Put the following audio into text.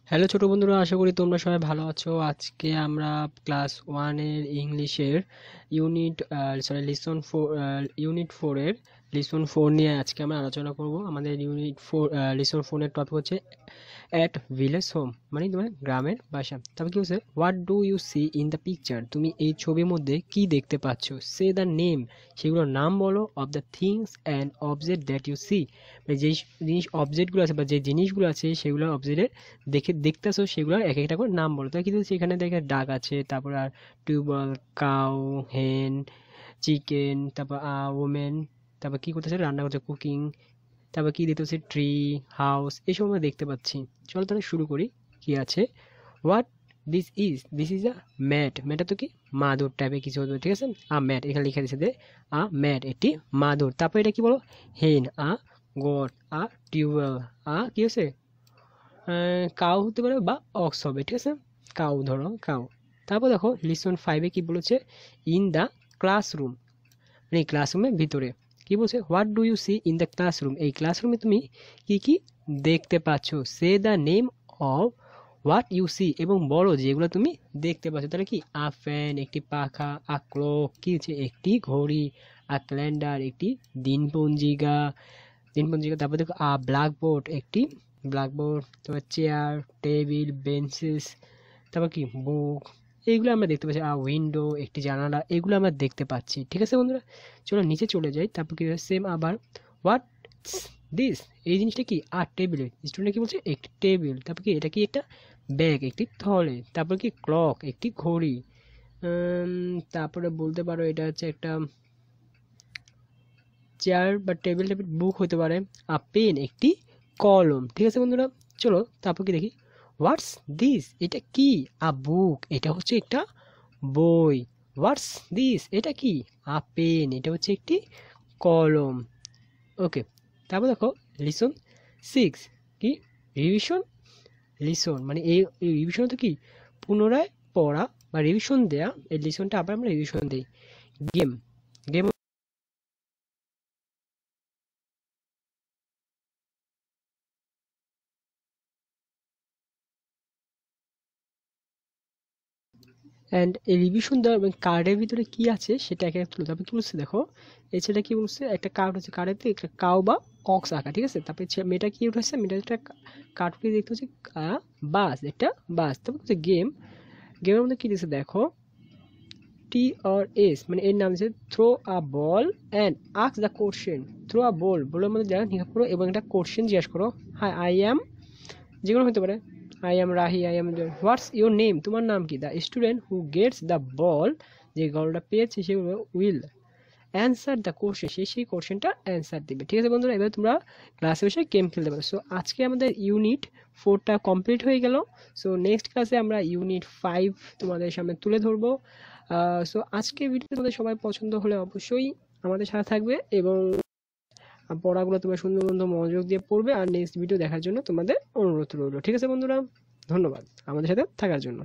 Hello ছোট বন্ধুরা, আশা করি তোমরা সবাই ভালো আছো। আজকে আমরা ক্লাস ওয়ানের ইংলিশের ইউনিট ইউনিট ফোরের লিসন ফোর নিয়ে আজকে আমরা আলোচনা করব। আমাদের ইউনিট ফোর লিসন ফোরের টপিক হচ্ছে অ্যাট ভিলেজ হোম, মানে তোমার গ্রামের বাসা। তারপর কি বলছে, what do you see in the picture, তুমি এই ছবির মধ্যে কি দেখতে পাচ্ছ। সে দ্য নেম, সেগুলোর নাম বলো, of the things and object that you see, মানে যেই জিনিস অবজেক্টগুলো আছে বা যে জিনিসগুলো আছে সেগুলো অবজেক্টের দেখতেছো সেগুলোর এক একটা করে নাম বলো। তাই কিন্তু সেখানে দেখে ডাক আছে, তারপর আর টিউবওয়েল, কাউ, হেন, চিকেন, তারপর ওমেন, তারপর কি করতেছে, রান্না করছে, কুকিং, তারপর কি দেখতেছি, ট্রি, হাউস, এসব আমরা দেখতে পাচ্ছি। চলো তাহলে শুরু করি। কি আছে, what this is a mat. ম্যাটটা তো কি মাদুর টাইপের কিছু হতো, ঠিক আছে। ম্যাট এখানে লিখে দিয়েছে যে ম্যাট একটি মাদুর। তারপর এটা কি বলো, হেন, গট, টিউবওয়েল, কি আছে, কাউ হতে পারে বা অক্স হবে, ঠিক আছে। কাউ, ধরো কাউ। তারপর দেখো লিসন ফাইভে কি বলেছে, ইন দ্য ক্লাসরুম, মানে ক্লাসরুমের ভিতরে কি বলছে, what do you see in the classroom, এই ক্লাসরুমে তুমি কি কি দেখতে পাচ্ছ। Say the name of what you see, এবং বলো যেগুলো তুমি দেখতে পাচ্ছ। তাহলে কি, ফ্যান একটি পাখা, ক্লক কি হচ্ছে একটি ঘড়ি, ক্যালেন্ডার একটি দিনপঞ্জিকা, তারপর দেখো ব্ল্যাকবোর্ড একটি ব্ল্যাকবোর্ড, তারপর চেয়ার, টেবিল, বেঞ্চেস, তারপর কি বুক, এইগুলো আমরা দেখতে পাচ্ছি। উইন্ডো একটি জানালা, এগুলো আমরা দেখতে পাচ্ছি, ঠিক আছে বন্ধুরা। চলো নিচে চলে যাই। তারপর কি সেম আবার, হোয়াট দিস, এই জিনিসটা কি, টেবিল, স্টুডেন্ট কি বলছে, একটি টেবিল। তারপর কি, এটা কি একটা ব্যাগ একটি থলে। তারপর কি, ক্লক একটি ঘড়ি। তারপরে বলতে পারো এটা হচ্ছে একটা চেয়ার বা টেবিল টাইপের, বুক হতে পারে। পেন একটি কলম, ঠিক আছে বন্ধুরা। চলো তারপর কি দেখি, হোয়াটস দিস, এটা কি, বুক, এটা হচ্ছে একটা বই। হোয়াটস দিস, এটা কি, পেন, এটা হচ্ছে একটি কলম। ওকে, তারপর দেখো লিসন সিক্স, কি, রিভিশন লিসন, মানে এই রিভিশন তো কি, পুনরায় পড়া বা রিভিশন দেয়া। এই লিসনটা আবার আমরা রিভিশন দিই। গেম, গেম অ্যান্ড এই রিভিশন দেওয়ার কার্ডের ভিতরে কি আছে সেটা একে তুলো। তারপর কি বলছে দেখো, এই ছেলেটা কি বলছে, একটা কার্ড হচ্ছে, কার্ডের একটা কাউ বা অক্স আঁকা, ঠিক আছে। তারপরে মেয়েটা কি উঠেছে, মেয়েটা একটা কার্ডকে দেখতে হচ্ছে বাস, একটা বাস। তারপর হচ্ছে গেম, গেমের মধ্যে কি দিচ্ছে দেখো, টি আর এস, মানে এর নাম হচ্ছে throw a ball and ask the question. Throw a ball, বলের মধ্যে জায়গা ঠিক করো এবং একটা কোশ্চেন জিজ্ঞাসা করো। হাই আই অ্যাম, যেগুলো হতে পারে, I am Rahi, I am, what's your name, তোমার নাম কি। The student who Gates the ball, যে বলটা পেয়েছে সে উইল অ্যান্সার দ্য কোশ্চেন, সেই কোশ্চেনটা অ্যান্সার দিবে, ঠিক আছে বন্ধুরা। এবার তোমরা ক্লাসে বসে গেম খেলতে পারো। সো আজকে আমাদের ইউনিট ফোরটা কমপ্লিট হয়ে গেল। সো নেক্সট ক্লাসে আমরা ইউনিট ফাইভ তোমাদের সামনে তুলে ধরবো। সো আজকে ভিডিও তোমাদের সবাই পছন্দ হলে অবশ্যই আমাদের সাথে থাকবে এবং পড়াগুলো তোমরা সুন্দর সুন্দর মনোযোগ দিয়ে পড়বে। আর নেক্সট ভিডিও দেখার জন্য তোমাদের অনুরোধ রইল, ঠিক আছে বন্ধুরা। ধন্যবাদ আমাদের সাথে থাকার জন্য।